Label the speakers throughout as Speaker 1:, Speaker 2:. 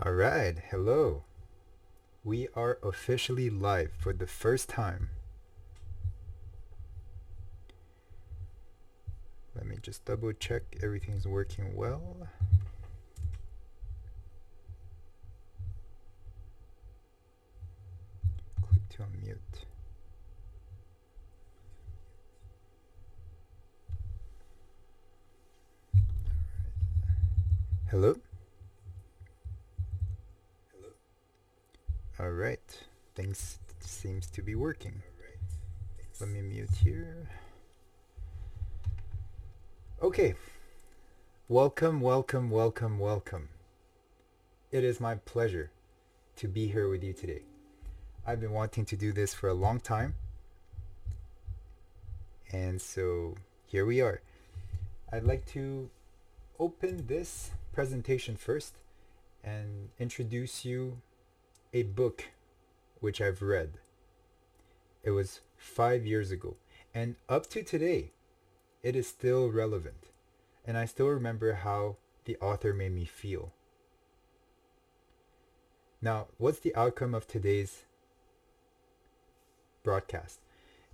Speaker 1: All right, hello. We are officially live for the first time. Let me just double check everything's working well. Click to unmute. Hello? All right. Things seems to be working. Let me mute here. Okay. Welcome, welcome, welcome, welcome. It is my pleasure to be here with you today. I've been wanting to do this for a long time. And so here we are. I'd like to open this presentation first and introduce you a book which I've read. It was 5 years ago, and up to today, it is still relevant, and I still remember how the author made me feel. Now, what's the outcome of today's broadcast?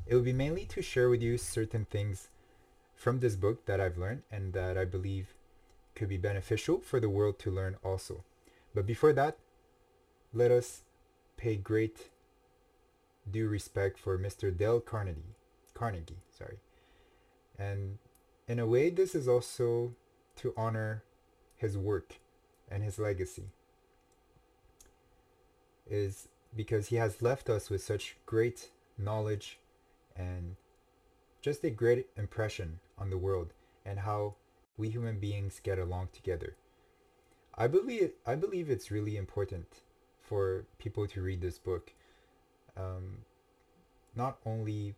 Speaker 1: It will be mainly to share with you certain things from this book that I've learned and that I believe could be beneficial for the world to learn also. But before that, let us pay great due respect for Mr. Dale Carnegie, sorry. And in a way, this is also to honor his work and his legacy, is because he has left us with such great knowledge and just a great impression on the world and how we human beings get along together. I believe it's really important for people to read this book. Um, not only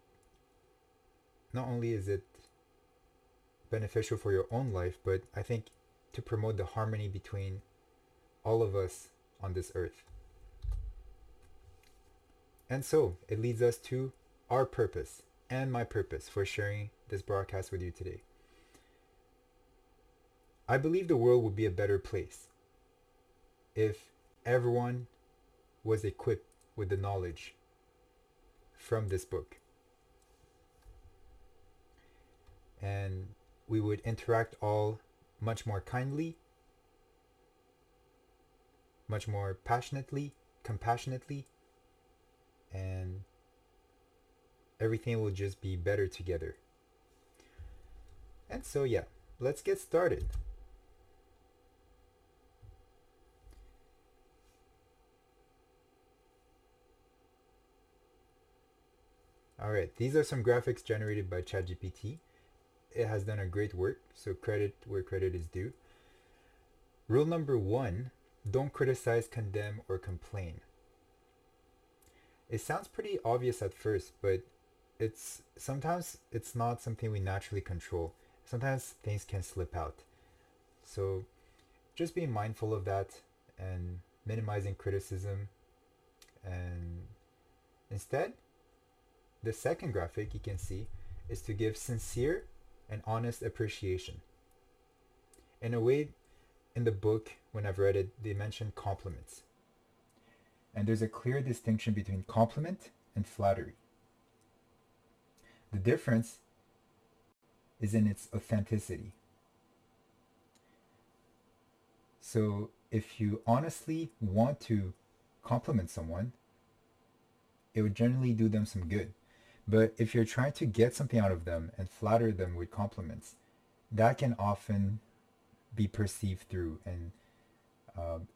Speaker 1: is it beneficial for your own life, but I think to promote the harmony between all of us on this earth. And so it leads us to our purpose and my purpose for sharing this broadcast with you today. I believe the world would be a better place if everyone was equipped with the knowledge from this book. And we would interact all much more kindly, much more passionately, compassionately, and everything will just be better together. And so yeah, let's get started. Alright, these are some graphics generated by ChatGPT. It has done a great work, so credit where credit is due. Rule number 1, don't criticize, condemn, or complain. It sounds pretty obvious at first, but sometimes it's not something we naturally control. Sometimes things can slip out. So just being mindful of that and minimizing criticism, and instead, the second graphic you can see is to give sincere and honest appreciation. In a way, in the book, when I've read it, they mention compliments. And there's a clear distinction between compliment and flattery. The difference is in its authenticity. So if you honestly want to compliment someone, it would generally do them some good. But if you're trying to get something out of them and flatter them with compliments, that can often be perceived through, and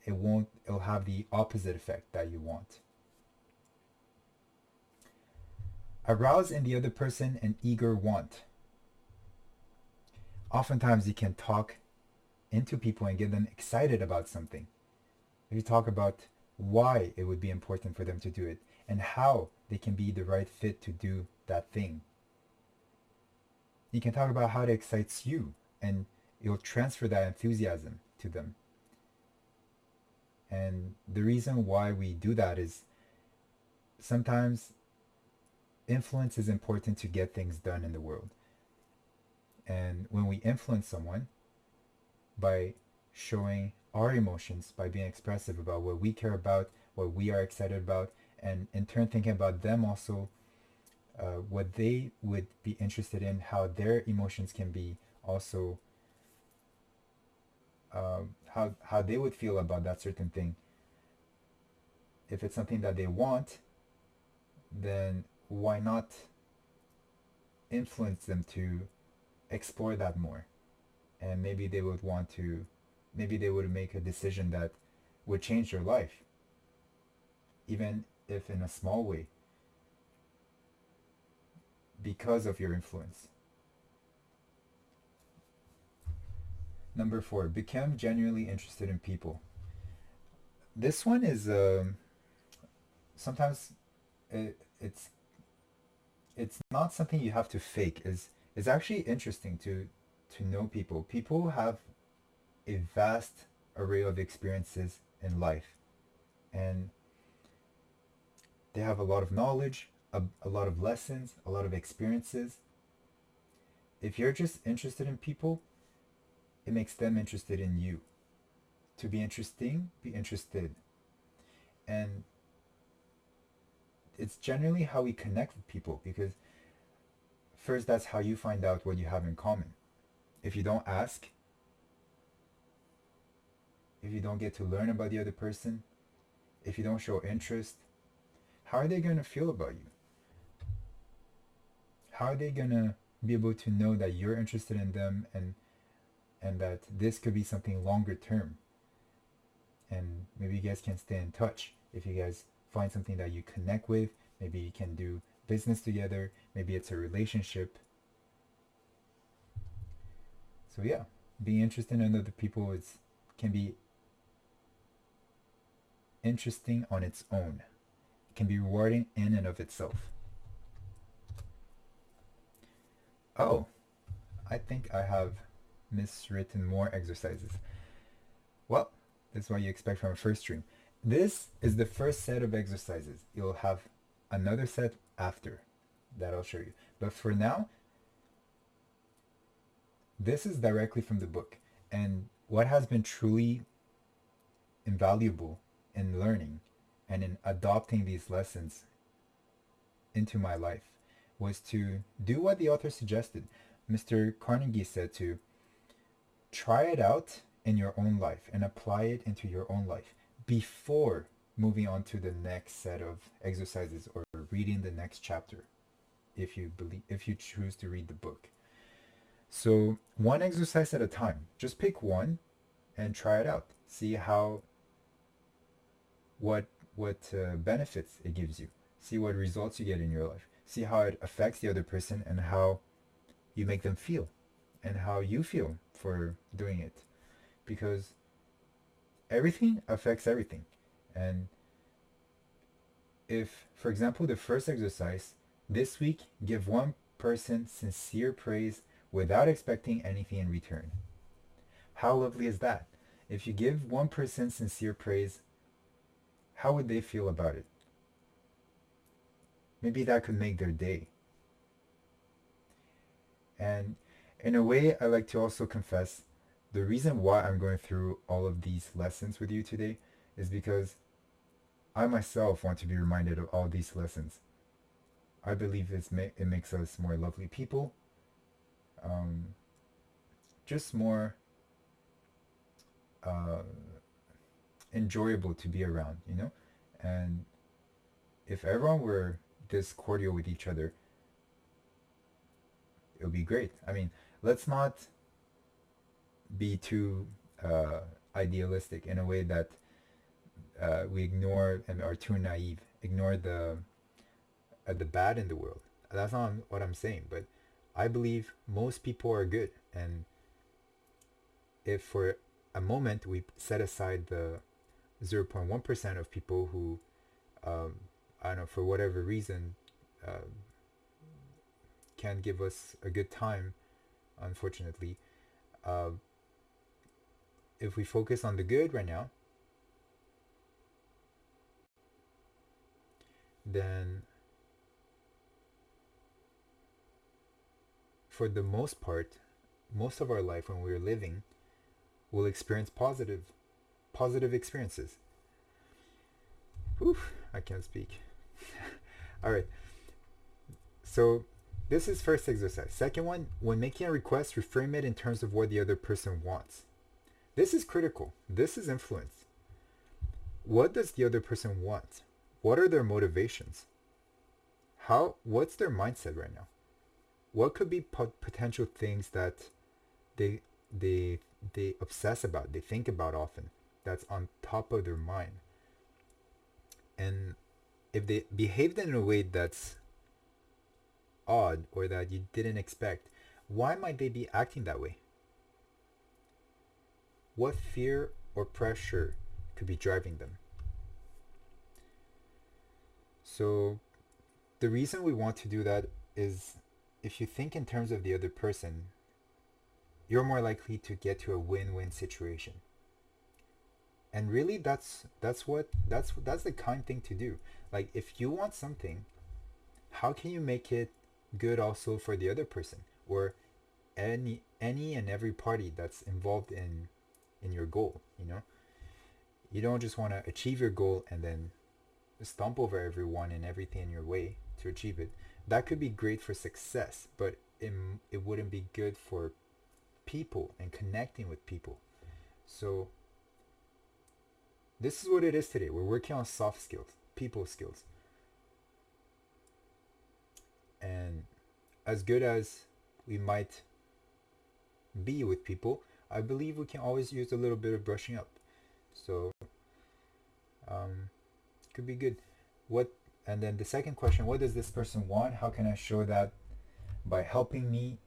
Speaker 1: it'll have the opposite effect that you want. Arouse in the other person an eager want. Oftentimes you can talk into people and get them excited about something. If you talk about why it would be important for them to do it and how they can be the right fit to do that thing. You can talk about how it excites you, and you'll transfer that enthusiasm to them. And the reason why we do that is sometimes influence is important to get things done in the world. And when we influence someone by showing our emotions by being expressive about what we care about, what we are excited about, and in turn thinking about them also, what they would be interested in, how their emotions can be also, how they would feel about that certain thing. If it's something that they want, then why not influence them to explore that more? And maybe they would want to, maybe they would make a decision that would change their life, even if in a small way, because of your influence. Number 4, become genuinely interested in people. This one is sometimes it's not something you have to fake. It's actually interesting to know people. People have a vast array of experiences in life, and they have a lot of knowledge, a lot of lessons, a lot of experiences. If you're just interested in people, it makes them interested in you. To be interesting, be interested. And it's generally how we connect with people, because first, that's how you find out what you have in common. If you don't ask, if you don't get to learn about the other person, if you don't show interest, how are they going to feel about you? How are they going to be able to know that you're interested in them, and that this could be something longer term? And maybe you guys can stay in touch. If you guys find something that you connect with, maybe you can do business together, maybe it's a relationship. So yeah, being interested in other people can be interesting on its own. It can be rewarding in and of itself. Oh, I think I have miswritten more exercises. Well, that's what you expect from a first stream. This is the first set of exercises. You'll have another set after that I'll show you. But for now, this is directly from the book. And what has been truly invaluable in learning and in adopting these lessons into my life was to do what the author suggested. Mr. Carnegie said to try it out in your own life and apply it into your own life before moving on to the next set of exercises or reading the next chapter, if you choose to read the book. So one exercise at a time. Just pick one and try it out. See what benefits it gives you. See what results you get in your life. See how it affects the other person and how you make them feel and how you feel for doing it. Because everything affects everything. And if, for example, the first exercise, this week, give one person sincere praise without expecting anything in return. How lovely is that? If you give one person sincere praise, how would they feel about it? Maybe that could make their day. And in a way, I like to also confess the reason why I'm going through all of these lessons with you today is because I myself want to be reminded of all these lessons. I believe it makes us more lovely people, just more enjoyable to be around, you know? And if everyone were this cordial with each other, it would be great. I mean, let's not be too idealistic in a way that we ignore and are too naive, ignore the bad in the world. That's not what I'm saying, but I believe most people are good, and if for a moment we set aside the 0.1% of people who, I don't know, for whatever reason, can't give us a good time, unfortunately, if we focus on the good right now, then for the most part, most of our life when we were living, will experience positive experiences. Oof, I can't speak. All right. So this is first exercise. Second one, when making a request, reframe it in terms of what the other person wants. This is critical. This is influence. What does the other person want? What are their motivations? What's their mindset right now? What could be potential things that they they they obsess about, they think about often, that's on top of their mind? And if they behaved in a way that's odd or that you didn't expect, why might they be acting that way? What fear or pressure could be driving them? So the reason we want to do that is, if you think in terms of the other person, you're more likely to get to a win-win situation. And really that's the kind thing to do. Like, if you want something, how can you make it good also for the other person, or any and every party that's involved in your goal, you know? You don't just want to achieve your goal and then stomp over everyone and everything in your way to achieve it. That could be great for success, but it wouldn't be good for people and connecting with people. So this is what it is today. We're working on soft skills, people skills. And as good as we might be with people, I believe we can always use a little bit of brushing up. So could be good. And then the second question, what does this person want? How can I show that by helping me?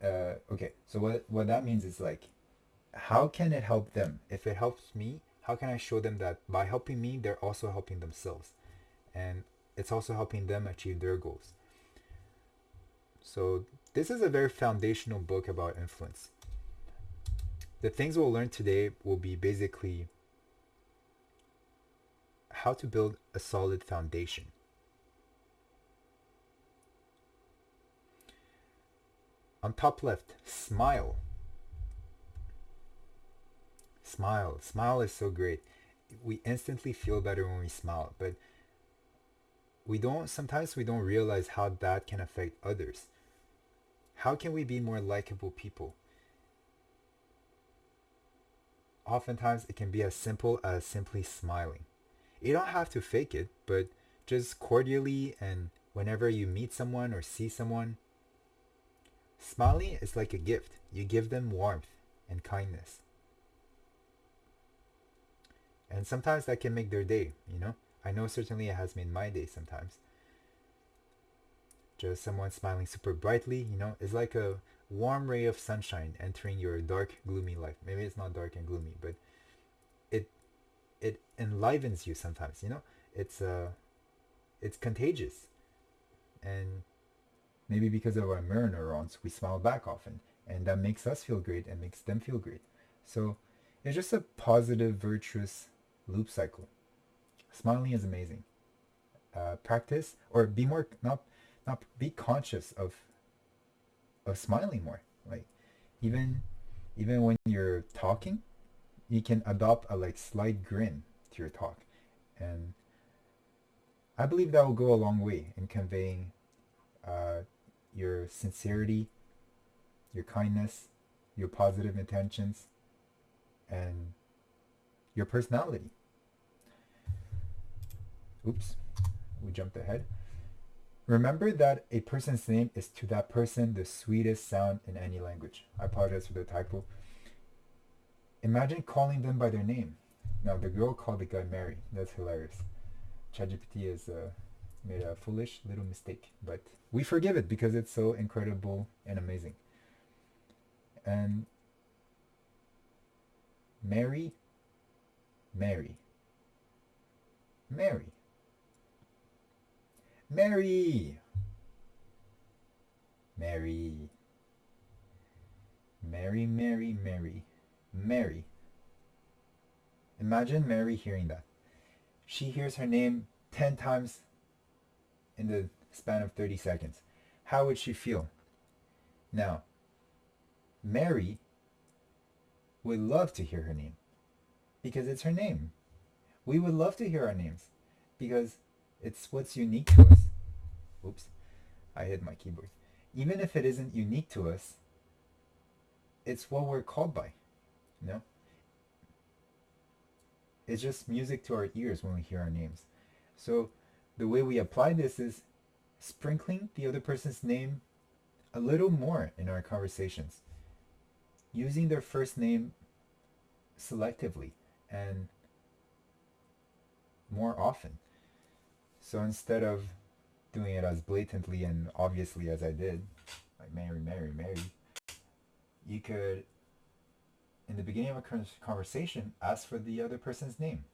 Speaker 1: Okay, so what that means is, like, how can it help them? If it helps me, how can I show them that by helping me, they're also helping themselves, and it's also helping them achieve their goals? So this is a very foundational book about influence. The things we'll learn today will be basically how to build a solid foundation. On top left, smile. Smile. Smile is so great. We instantly feel better when we smile, but sometimes we don't realize how that can affect others. How can we be more likable people? Oftentimes it can be as simple as simply smiling. You don't have to fake it, but just cordially, and whenever you meet someone or see someone, smiling is like a gift. You give them warmth and kindness. And sometimes that can make their day, you know? I know certainly it has made my day sometimes. Just someone smiling super brightly, you know, is like a warm ray of sunshine entering your dark, gloomy life. Maybe it's not dark and gloomy, but it enlivens you sometimes, you know? It's contagious. And maybe because of our mirror neurons, we smile back often, and that makes us feel great and makes them feel great. So it's just a positive, virtuous loop cycle. Smiling is amazing. Practice, or be more, not be conscious of smiling more. Like, even when you're talking, you can adopt a like slight grin to your talk, and I believe that will go a long way in conveying your sincerity, your kindness, your positive intentions, and your personality. Oops, we jumped ahead. Remember that a person's name is to that person the sweetest sound in any language. I apologize for the typo. Imagine calling them by their name. Now, the girl called the guy Mary. That's hilarious. ChatGPT has made a foolish little mistake, but we forgive it because it's so incredible and amazing. And Mary, Mary, Mary, Mary, Mary, Mary, Mary, Mary, Mary. Imagine Mary hearing that. She hears her name 10 times in the span of 30 seconds. How would she feel? Now, Mary would love to hear her name because it's her name. We would love to hear our names because it's what's unique to us. Oops, I hit my keyboard. Even if it isn't unique to us, it's what we're called by. You know? It's just music to our ears when we hear our names. So the way we apply this is sprinkling the other person's name a little more in our conversations, using their first name selectively and more often. So instead of doing it as blatantly and obviously as I did, like Mary, Mary, Mary, you could, in the beginning of a conversation, ask for the other person's name.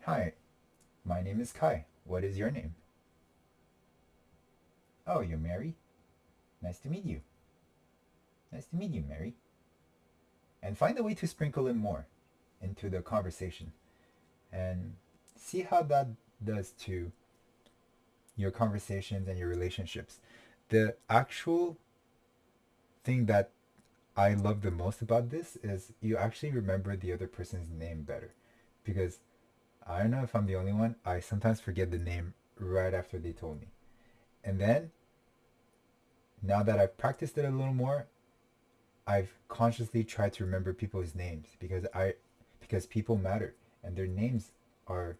Speaker 1: Hi, my name is Kai. What is your name? Oh, you're Mary? Nice to meet you. Nice to meet you, Mary. And find a way to sprinkle in more into the conversation and see how that does to your conversations and your relationships. The actual thing that I love the most about this is you actually remember the other person's name better, because I don't know if I'm the only one, I sometimes forget the name right after they told me. And then, now that I've practiced it a little more, I've consciously tried to remember people's names because people matter and their names are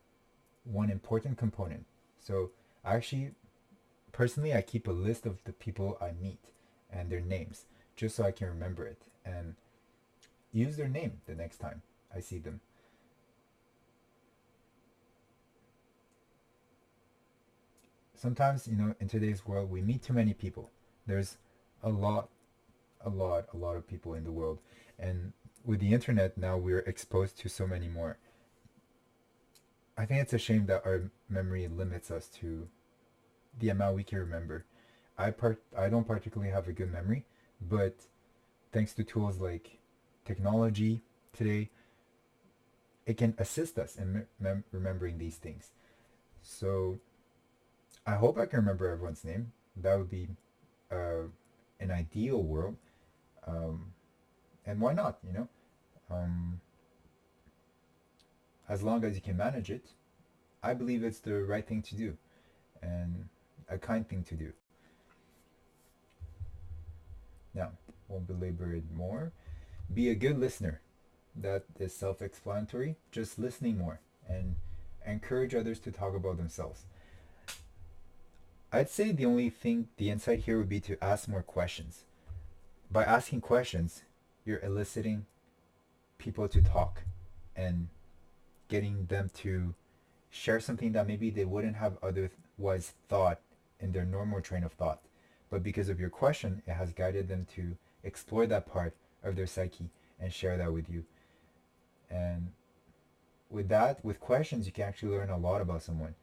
Speaker 1: one important component. So actually, personally, I keep a list of the people I meet and their names just so I can remember it and use their name the next time I see them. Sometimes, in today's world, we meet too many people. There's a lot of people in the world. And with the internet now, we're exposed to so many more. I think it's a shame that our memory limits us to the amount we can remember. I don't particularly have a good memory, but thanks to tools like technology today, it can assist us in remembering these things. So I hope I can remember everyone's name. That would be an ideal world. And why not, Um, as long as you can manage it, I believe it's the right thing to do and a kind thing to do. Now, won't belabor it more. Be a good listener. That is self-explanatory. Just listening more and encourage others to talk about themselves. I'd say the insight here would be to ask more questions. By asking questions, you're eliciting people to talk and getting them to share something that maybe they wouldn't have otherwise thought in their normal train of thought. But because of your question, it has guided them to explore that part of their psyche and share that with you. And with questions, you can actually learn a lot about someone.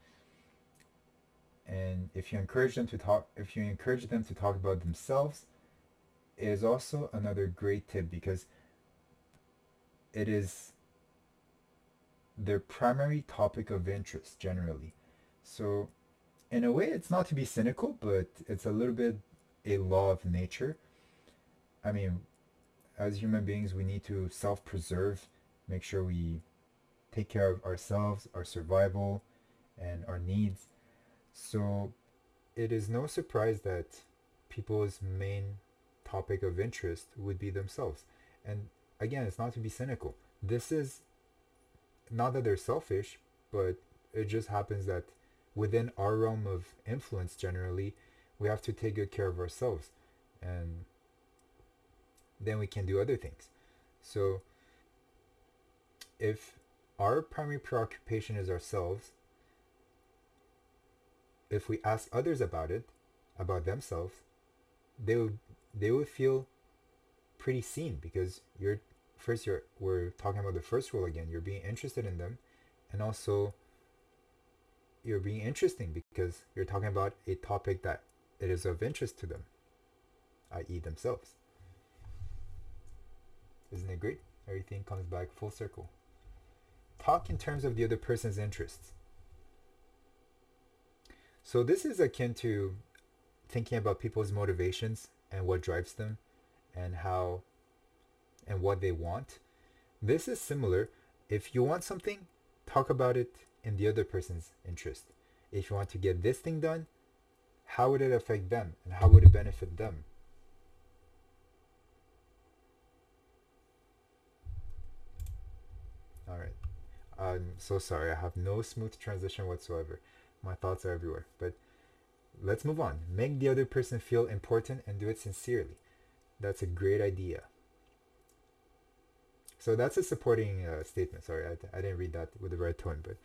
Speaker 1: And if you encourage them to talk about themselves, it is also another great tip because it is their primary topic of interest generally. So in a way, it's not to be cynical, but it's a little bit a law of nature. I mean, as human beings, we need to self-preserve, make sure we take care of ourselves, our survival, and our needs. So it is no surprise that people's main topic of interest would be themselves. And again, it's not to be cynical. This is not that they're selfish, but it just happens that within our realm of influence, generally, we have to take good care of ourselves. And then we can do other things. So if our primary preoccupation is ourselves, if we ask others about it, about themselves, they would feel pretty seen because we're talking about the first rule again. You're being interested in them, and also you're being interesting because you're talking about a topic that it is of interest to them, i.e. themselves. Isn't it great? Everything comes back full circle. Talk in terms of the other person's interests. So this is akin to thinking about people's motivations and what drives them and how and what they want. This is similar. If you want something, talk about it in the other person's interest. If you want to get this thing done, how would it affect them and how would it benefit them? All right. I'm so sorry. I have no smooth transition whatsoever. My thoughts are everywhere. But let's move on. Make the other person feel important and do it sincerely. That's a great idea. So that's a supporting statement. Sorry, I didn't read that with the right tone, but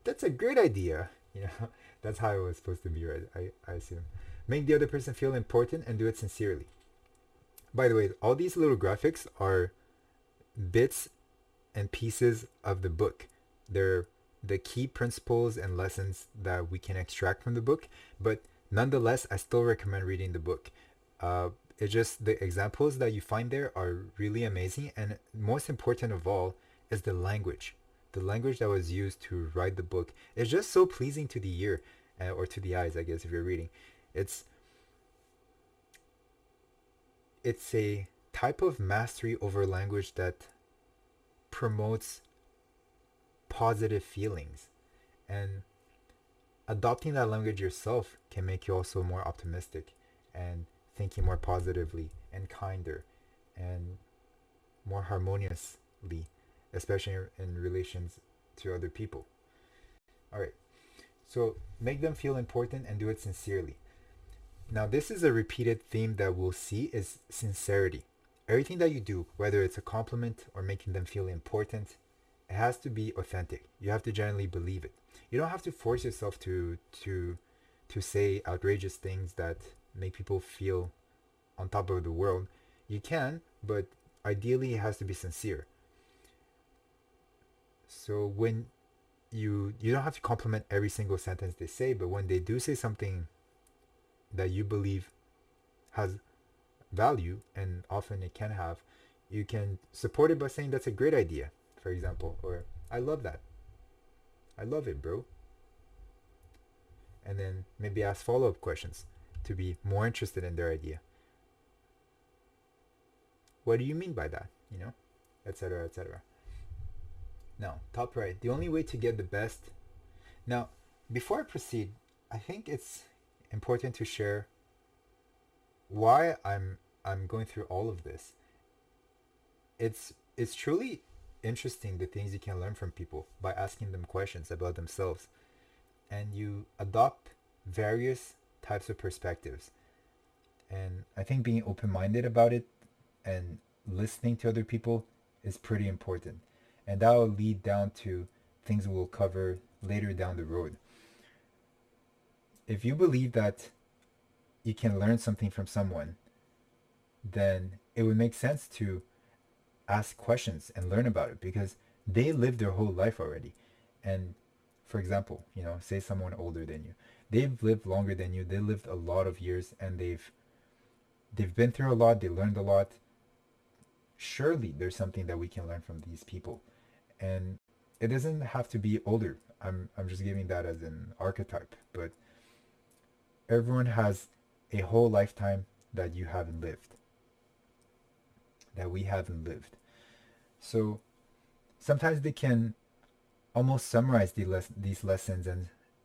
Speaker 1: that's a great idea. You know, that's how it was supposed to be read, I assume. Make the other person feel important and do it sincerely. By the way, all these little graphics are bits and pieces of the book. They're the key principles and lessons that we can extract from the book, but nonetheless, I still recommend reading the book. It's just the examples that you find there are really amazing, and most important of all is the language. The language that was used to write the book is just so pleasing to the ear, or to the eyes, I guess, if you're reading. It's it's a type of mastery over language that promotes positive feelings, and adopting that language yourself can make you also more optimistic and thinking more positively and kinder and more harmoniously, especially in relations to other people. All right, so make them feel important and do it sincerely. Now, this is a repeated theme that we'll see is sincerity. Everything that you do, whether it's a compliment or making them feel important, it has to be authentic. You have to genuinely believe it. You don't have to force yourself to say outrageous things that make people feel on top of the world. You can, but ideally it has to be sincere. So when you don't have to compliment every single sentence they say, but when they do say something that you believe has value, and often it can have, you can support it by saying that's a great idea, for example, or I love that. I love it, bro. And then maybe ask follow-up questions to be more interested in their idea. What do you mean by that? You know, etc., etc. Now, top right, the only way to get the best. Now, before I proceed, I think it's important to share why I'm going through all of this. It's truly interesting the things you can learn from people by asking them questions about themselves, and you adopt various types of perspectives. And I think being open-minded about it and listening to other people is pretty important. And that will lead down to things we'll cover later down the road. If you believe that you can learn something from someone, then it would make sense to ask questions and learn about it because they lived their whole life already. And for example, you know, say someone older than you, they've lived longer than you, they lived a lot of years, and they've been through a lot, they learned a lot. Surely there's something that we can learn from these people. And it doesn't have to be older. I'm just giving that as an archetype, but everyone has a whole lifetime that you haven't lived, that we haven't lived. So sometimes they can almost summarize these lessons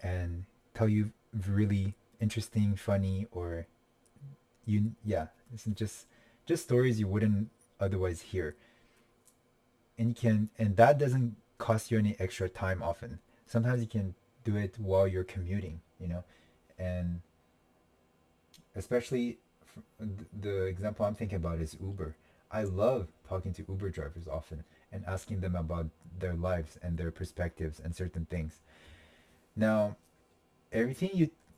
Speaker 1: and tell you really interesting, funny, or yeah, it's just stories you wouldn't otherwise hear. And that doesn't cost you any extra time often. Sometimes you can do it while you're commuting, you know, and especially the example I'm thinking about is Uber. I love talking to Uber drivers often and asking them about their lives and their perspectives and certain things. Now, everything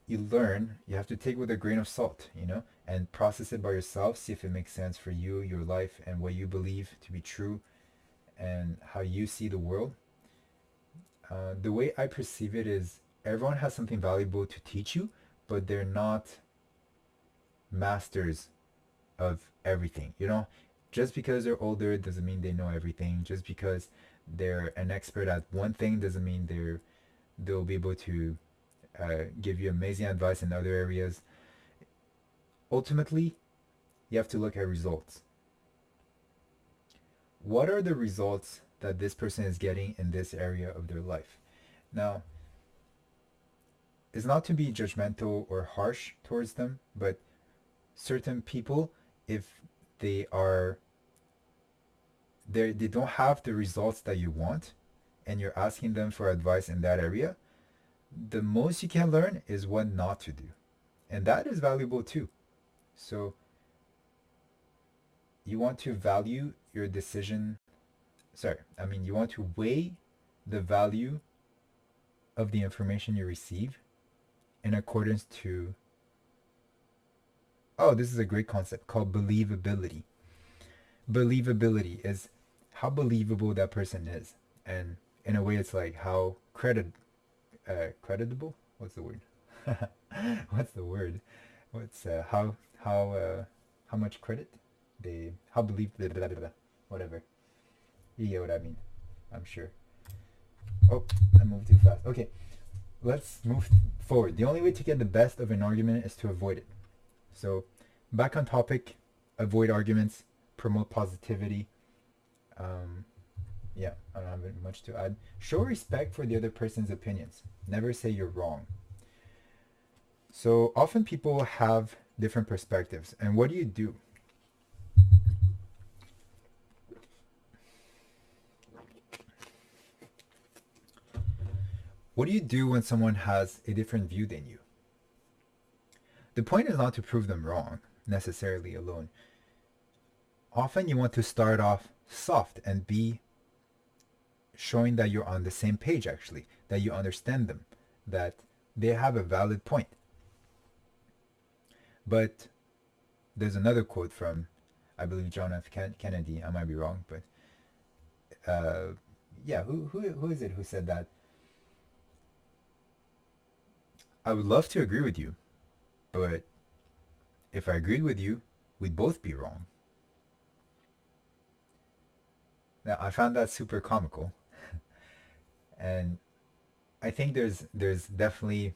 Speaker 1: you learn, you have to take with a grain of salt, you know, and process it by yourself, see if it makes sense for you, your life, and what you believe to be true, and how you see the world. The way I perceive it is everyone has something valuable to teach you, but they're not masters of everything. You know, just because they're older doesn't mean they know everything. Just because they're an expert at one thing doesn't mean they'll be able to give you amazing advice in other areas. Ultimately, you have to look at results. what are the results that this person is getting in this area of their life? Now, it's not to be judgmental or harsh towards them, but certain people, if they are they don't have the results that you want, and you're asking them for advice in that area, the most you can learn is what not to do, and that is valuable too. So you want to value your decision. Sorry, I mean, you want to weigh the value of the information you receive in accordance to, oh, this is a great concept called believability. Believability is how believable that person is, and in a way it's like how creditable, what's the word? What's the word? What's how much credit they, how believe, blah, blah, blah, blah, whatever, you get what I mean, I'm sure. Oh, I moved too fast. Okay, let's move forward. The only way to get the best of an argument is to avoid it. So back on topic, avoid arguments, promote positivity. Yeah, I don't have much to add. Show respect for the other person's opinions. Never say you're wrong. So often people have different perspectives, and what do you do? What do you do when someone has a different view than you? The point is not to prove them wrong, necessarily alone. Often you want to start off soft and be showing that you're on the same page, actually, that you understand them, that they have a valid point. But there's another quote from, I believe, John F. Kennedy. I might be wrong, but yeah, who is it who said that? I would love to agree with you, but if I agreed with you, we'd both be wrong. Now, I found that super comical, and I think there's definitely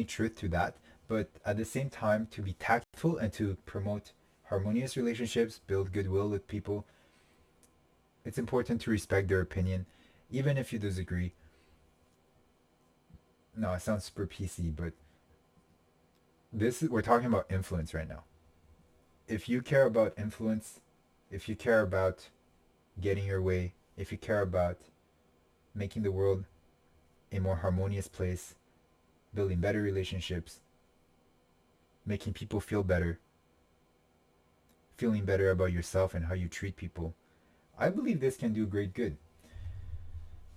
Speaker 1: truth to that, but at the same time, to be tactful and to promote harmonious relationships, build goodwill with people, it's important to respect their opinion, even if you disagree. No, it sounds super PC, but we're talking about influence right now. If you care about influence, if you care about getting your way, if you care about making the world a more harmonious place, building better relationships, making people feel better, feeling better about yourself and how you treat people, I believe this can do great good.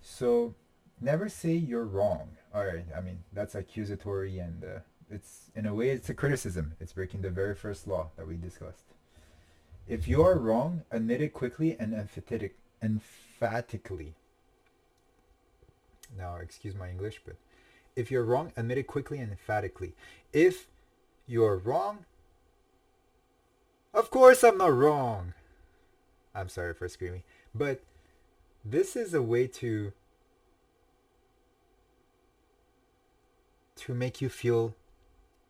Speaker 1: So never say you're wrong. All right, I mean, that's accusatory, and it's, in a way, it's a criticism. It's breaking the very first law that we discussed. If you are wrong, admit it quickly and emphatically. Now, excuse my English, but if you're wrong, admit it quickly and emphatically. If you're wrong, of course I'm not wrong. I'm sorry for screaming, but this is a way to make you feel,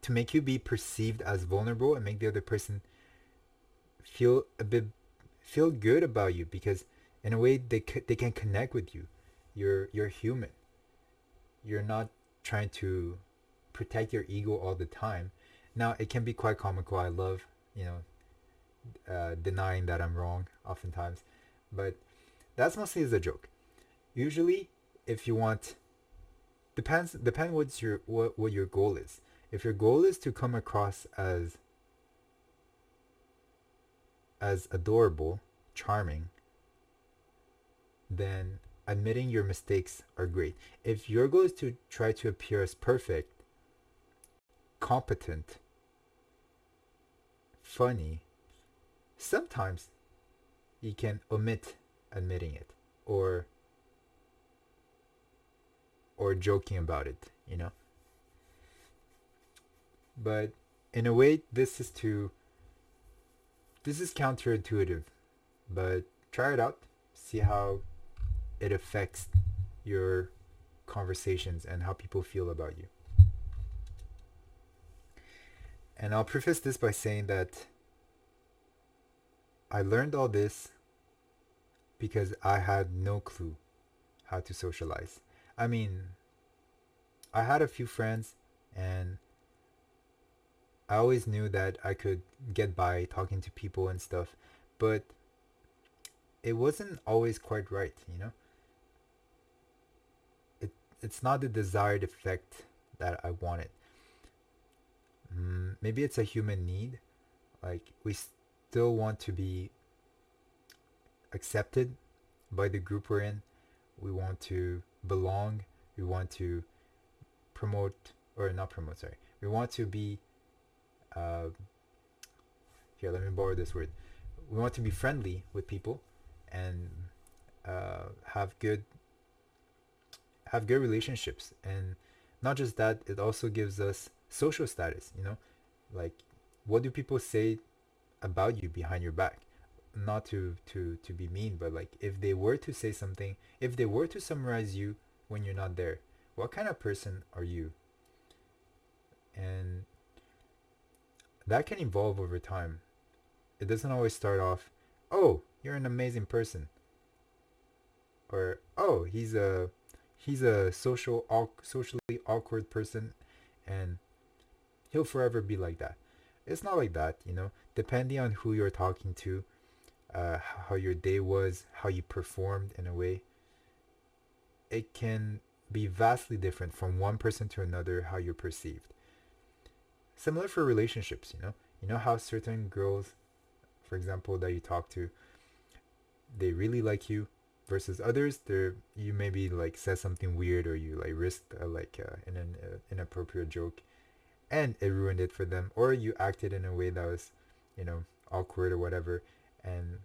Speaker 1: to make you be perceived as vulnerable and make the other person feel good about you, because in a way they can connect with you. You're human. You're not trying to protect your ego all the time. Now, it can be quite comical. I love, denying that I'm wrong oftentimes, but that's mostly as a joke. Usually, if you want, depend what your goal is. If your goal is to come across as adorable, charming, then admitting your mistakes are great. If your goal is to try to appear as perfect, competent, funny, sometimes you can omit admitting it, or joking about it, But in a way, this is counterintuitive, but try it out. See how it affects your conversations and how people feel about you. And I'll preface this by saying that I learned all this because I had no clue how to socialize. I mean, I had a few friends, and I always knew that I could get by talking to people and stuff, but it wasn't always quite right, you know? It it's not the desired effect that I wanted. Maybe it's a human need. Like we still want to be accepted by the group we're in. We want to belong. We want to promote, or not promote, sorry. We want to be, uh, here, let me borrow this word. We want to be friendly with people and have good relationships. And not just that, it also gives us social status, you know? Like, what do people say about you behind your back? Not to be mean, but like if they were to say something, if they were to summarize you when you're not there, what kind of person are you? And that can evolve over time. It doesn't always start off, oh, you're an amazing person, or oh, he's a socially awkward person, and he'll forever be like that. It's not like that, you know. Depending on who you're talking to, how your day was, how you performed in a way, it can be vastly different from one person to another, how you're perceived. Similar for relationships, you know. You know how certain girls, for example, that you talk to, they really like you, versus others, you maybe like said something weird, or you like risked an inappropriate joke, and it ruined it for them, or you acted in a way that was, you know, awkward or whatever. And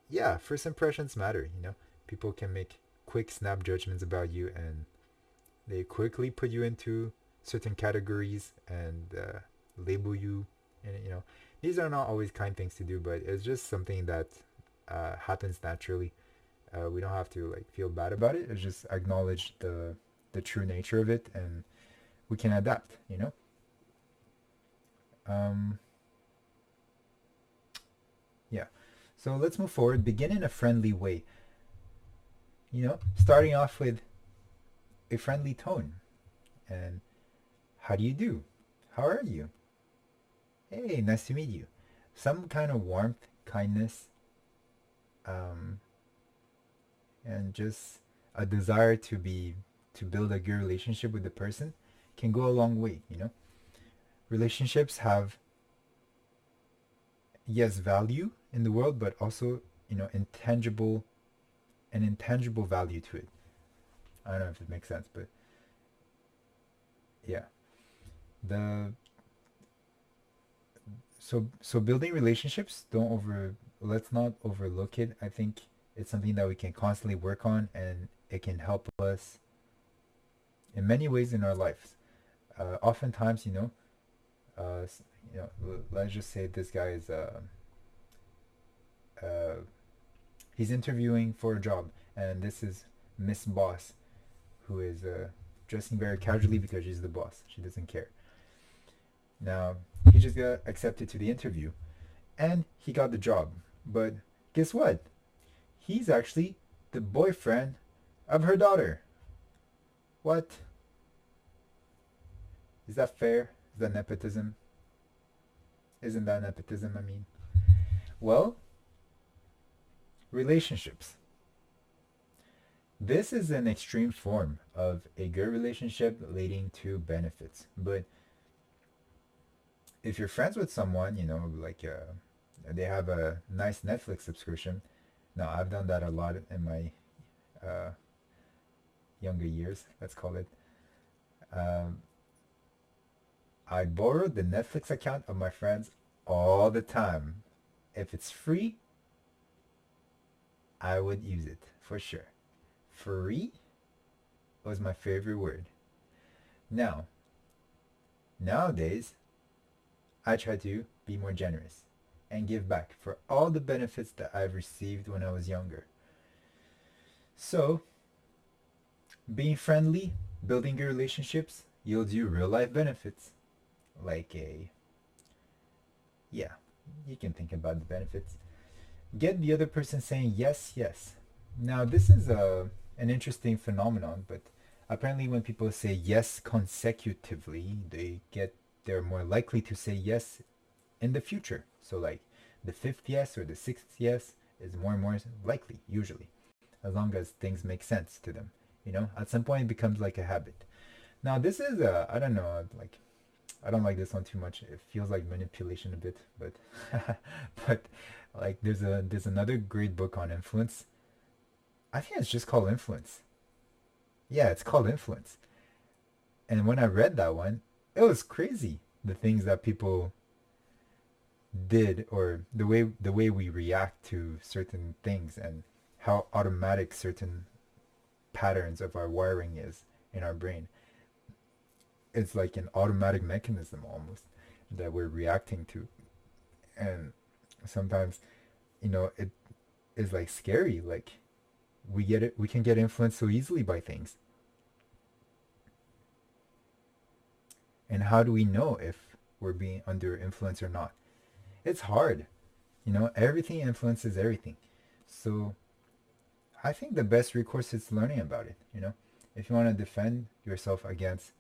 Speaker 1: yeah, first impressions matter, you know. People can make quick snap judgments about you, and they quickly put you into certain categories and label you, and you know, these are not always kind things to do, but it's just something that happens naturally. We don't have to like feel bad about it. It's just acknowledge the true nature of it, and we can adapt, you know. um yeah, so let's move forward. Begin in a friendly way, you know, starting off with a friendly tone. And how do you do? How are you? Hey, nice to meet you. Some kind of warmth, kindness, um, and just a desire to build a good relationship with the person can go a long way, you know. Relationships have, yes, value in the world, but also, you know, an intangible value to it. I don't know if it makes sense, but yeah. The so building relationships, don't over let's not overlook it. I think it's something that we can constantly work on, and it can help us in many ways in our lives. Oftentimes, you know, let's just say this guy is uh, he's interviewing for a job, and this is Miss Boss, who is dressing very casually because she's the boss. She doesn't care. Now, he just got accepted to the interview, and he got the job. But guess what? He's actually the boyfriend of her daughter. What? Is that fair? Is that nepotism? Isn't that nepotism, I mean? Well, relationships. This is an extreme form of a good relationship leading to benefits. But if you're friends with someone, you know, like they have a nice Netflix subscription. Now, I've done that a lot in my uh, younger years, let's call it. Um, I borrowed the Netflix account of my friends all the time. If it's free, I would use it for sure. Free was my favorite word. Now, nowadays, I try to be more generous and give back for all the benefits that I've received when I was younger. So, being friendly, building good relationships yields you real life benefits. Like a, yeah, you can think about the benefits. Get the other person saying yes, yes. Now, this is an interesting phenomenon, but apparently when people say yes consecutively, they're more likely to say yes in the future. So like the fifth yes or the sixth yes is more and more likely, usually, as long as things make sense to them. At some point it becomes like a habit. Now this is I don't know, like I don't like this one too much. It feels like manipulation a bit, but but like there's another great book on influence. I think it's just called Influence. Yeah, it's called Influence. And when I read that one, it was crazy the things that people did, or the way we react to certain things, and how automatic certain patterns of our wiring is in our brain. It's like an automatic mechanism almost that we're reacting to. And sometimes, it is like scary. Like we can get influenced so easily by things. And how do we know if we're being under influence or not? It's hard. Everything influences everything. So I think the best recourse is learning about it. If you want to defend yourself against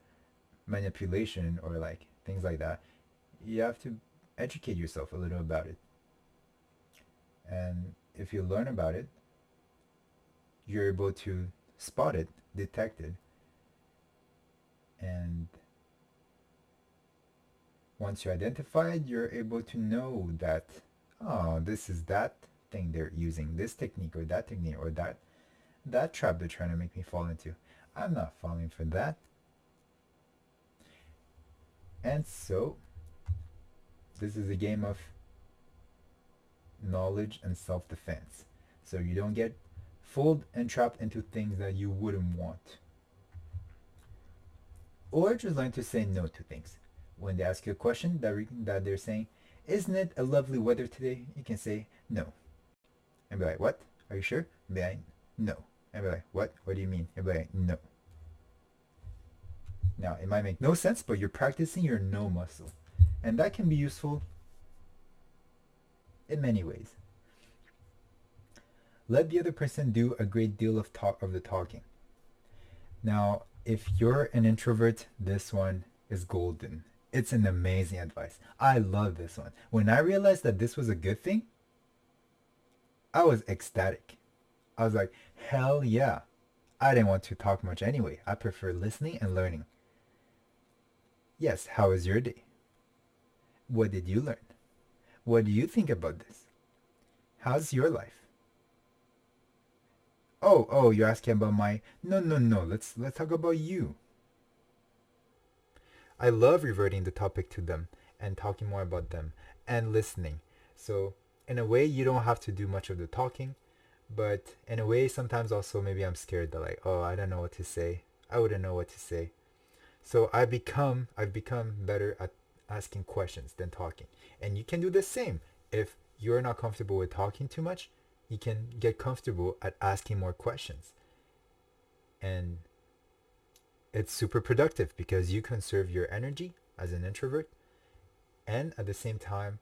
Speaker 1: manipulation or like things like that, you have to educate yourself a little about it. And if you learn about it, you're able to spot it, detect it, and once you identify it, you're able to know that, oh, this is that thing they're using, this technique or that technique, or that trap they're trying to make me fall into. I'm not falling for that. And so, this is a game of knowledge and self-defense. So you don't get fooled and trapped into things that you wouldn't want. Or just learn to say no to things. When they ask you a question that they're saying, isn't it a lovely weather today? You can say no. And be like, what? Are you sure? And be like, no. And be like, what? What do you mean? And be like, no. Now, it might make no sense, but you're practicing your no muscle. And that can be useful in many ways. Let the other person do a great deal of the talking. Now, if you're an introvert, this one is golden. It's an amazing advice. I love this one. When I realized that this was a good thing, I was ecstatic. I was like, hell yeah. I didn't want to talk much anyway. I prefer listening and learning. Yes, how was your day? What did you learn? What do you think about this? How's your life? Oh, you're asking about my... No. Let's talk about you. I love reverting the topic to them and talking more about them and listening. So in a way, you don't have to do much of the talking, but in a way, sometimes also maybe I'm scared that like, oh, I don't know what to say. I wouldn't know what to say. So I've become better at asking questions than talking. And you can do the same. If you're not comfortable with talking too much, you can get comfortable at asking more questions. And it's super productive because you conserve your energy as an introvert, and at the same time,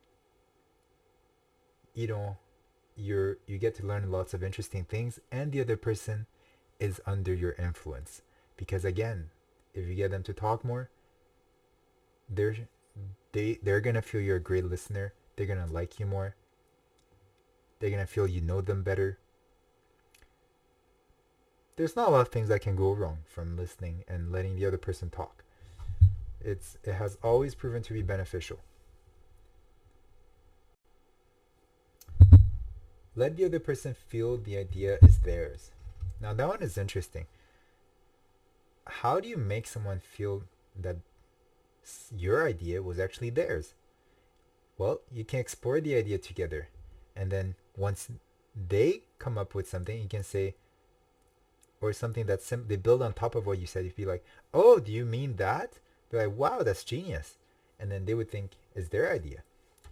Speaker 1: you get to learn lots of interesting things, and the other person is under your influence. Because again, if you get them to talk more, they're gonna feel you're a great listener. They're gonna like you more. They're gonna feel you know them better. There's not a lot of things that can go wrong from listening and letting the other person talk. It has always proven to be beneficial. Let the other person feel the idea is theirs. Now that one is interesting. How do you make someone feel that your idea was actually theirs? Well, you can explore the idea together. And then once they come up with something, you can say, or something that they build on top of what you said. You'd be like, oh, do you mean that? Be like, wow, that's genius. And then they would think it's their idea.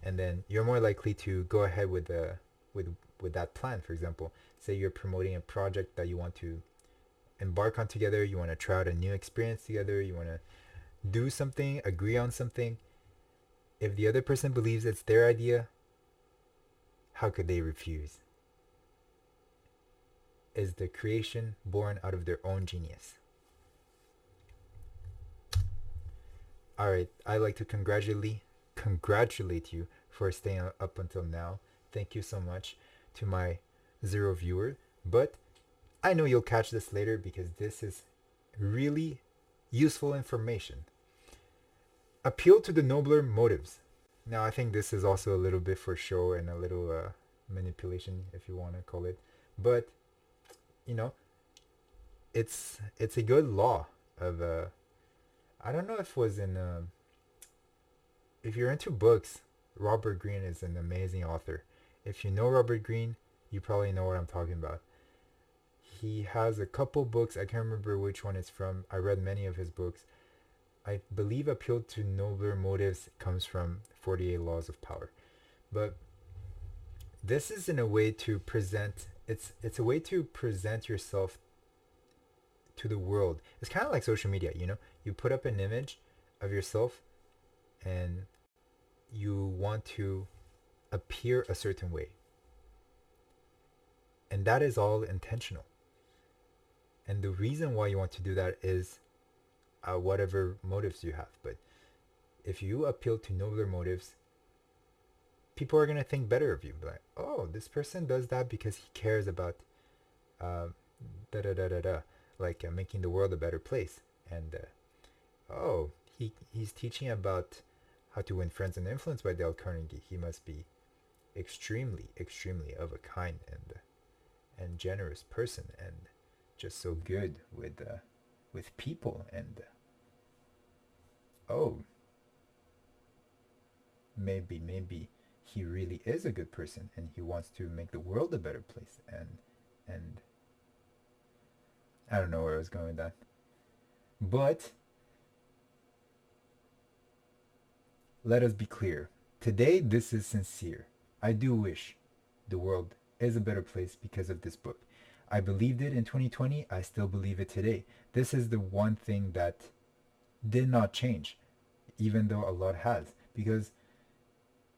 Speaker 1: And then you're more likely to go ahead with that plan. For example, say you're promoting a project that you want to embark on together. You want to try out a new experience together. You want to do something, agree on something. If the other person believes it's their idea, how could they refuse? Is the creation born out of their own genius? Alright, I'd like to congratulate you for staying up until now. Thank you so much to my 0 viewer. But I know you'll catch this later because this is really useful information. Appeal to the nobler motives. Now I think this is also a little bit for show and a little manipulation, if you want to call it. But you know, it's a good law of I don't know if it was in if you're into books, Robert Greene is an amazing author. If you know Robert Greene, you probably know what I'm talking about. He has a couple books. I can't remember which one it's from. I read many of his books. I believe Appeal to Nobler Motives comes from 48 Laws of Power. But this is in a way to present, it's a way to present yourself to the world. It's kind of like social media, you know? You put up an image of yourself and you want to appear a certain way. And that is all intentional. And the reason why you want to do that is whatever motives you have. But if you appeal to nobler motives, people are going to think better of you. Like, oh, this person does that because he cares about da da da da da, like making the world a better place. And oh, he's teaching about how to win friends and influence by Dale Carnegie. He must be extremely of a kind and generous person, and just so good with people. And oh, maybe he really is a good person and he wants to make the world a better place. And I don't know where I was going with that, but let us be clear. Today, this is sincere. I do wish the world is a better place because of this book. I believed it in 2020. I still believe it today. This is the one thing that did not change, even though a lot has, because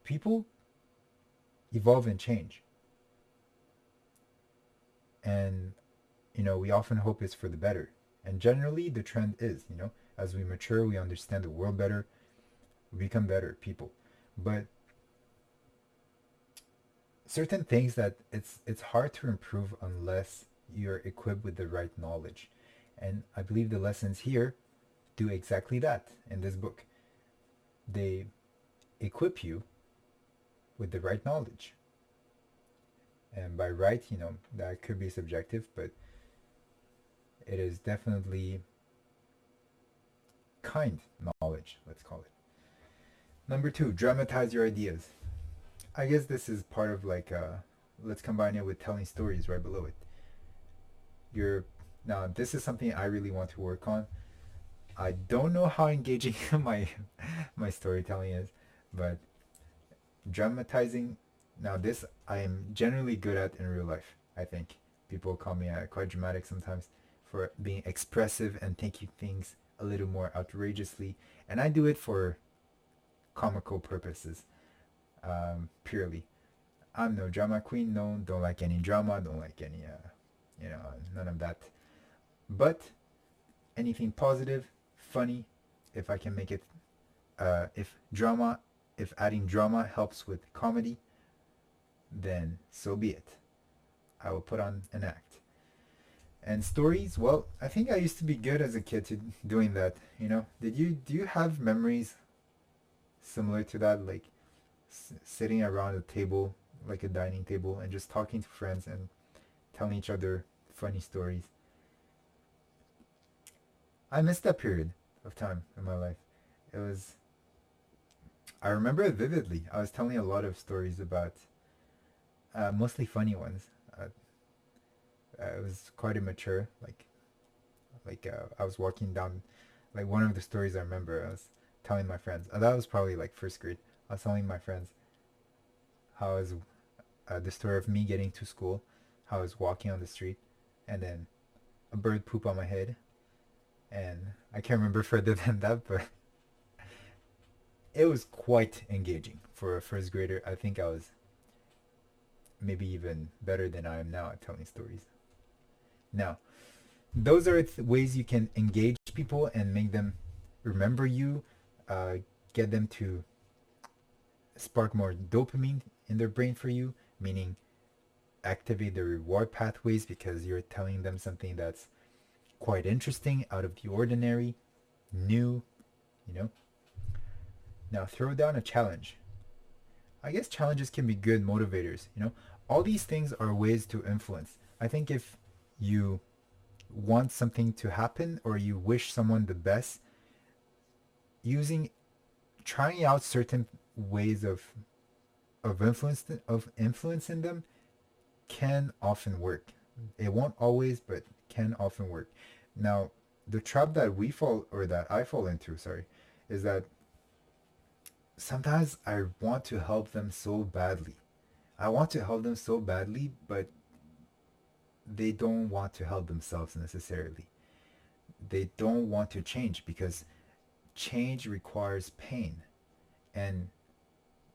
Speaker 1: people evolve and change. And, you know, we often hope it's for the better. And generally, the trend is, you know, as we mature, we understand the world better, we become better people. But certain things that it's hard to improve unless you're equipped with the right knowledge. And I believe the lessons here do exactly that in this book. They equip you with the right knowledge. And by right, you know, that could be subjective, but it is definitely kind knowledge, let's call it. Number 2, dramatize your ideas. I guess this is part of like let's combine it with telling stories right below it. Now this is something I really want to work on. I don't know how engaging my storytelling is, but dramatizing, now this I am generally good at in real life. I think people call me quite dramatic sometimes for being expressive and taking things a little more outrageously, and I do it for comical purposes. Purely, I'm no drama queen. No, don't like any drama, don't like any none of that. But anything positive, funny, if I can make it, if adding drama helps with comedy, then so be it. I will put on an act. And stories, well, I think I used to be good as a kid to doing that, you know. Do you have memories similar to that, like sitting around a table, like a dining table, and just talking to friends and telling each other funny stories? I missed that period of time in my life. I remember it vividly. I was telling a lot of stories about, mostly funny ones. It was quite immature. I was walking down, like one of the stories I remember, I was telling my friends. That was probably like first grade. I was telling my friends how I was, the story of me getting to school, how I was walking on the street, and then a bird pooped on my head. And I can't remember further than that, but it was quite engaging for a first grader. I think I was maybe even better than I am now at telling stories. Now, those are ways you can engage people and make them remember you, uh, get them to spark more dopamine in their brain for you, meaning activate the reward pathways because you're telling them something that's quite interesting, out of the ordinary, new, you know. Now, throw down a challenge. I guess challenges can be good motivators, you know. All these things are ways to influence. I think if you want something to happen or you wish someone the best, using trying out certain ways of influencing them can often work. It won't always, but can often work. Now, the trap that we fall or that I fall into, sorry, is that sometimes I want to help them so badly. I want to help them so badly, but they don't want to help themselves necessarily. They don't want to change because change requires pain, and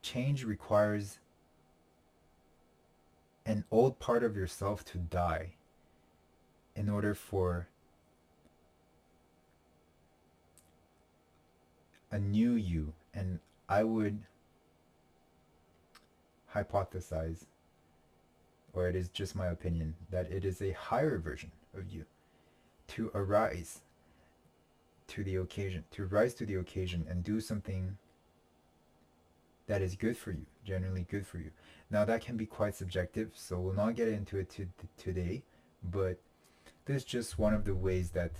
Speaker 1: change requires an old part of yourself to die in order for a new you. And I would hypothesize, or it is just my opinion, that it is a higher version of you to arise to the occasion, to rise to the occasion and do something that is good for you, generally good for you. Now that can be quite subjective, so we'll not get into it today, but this is just one of the ways that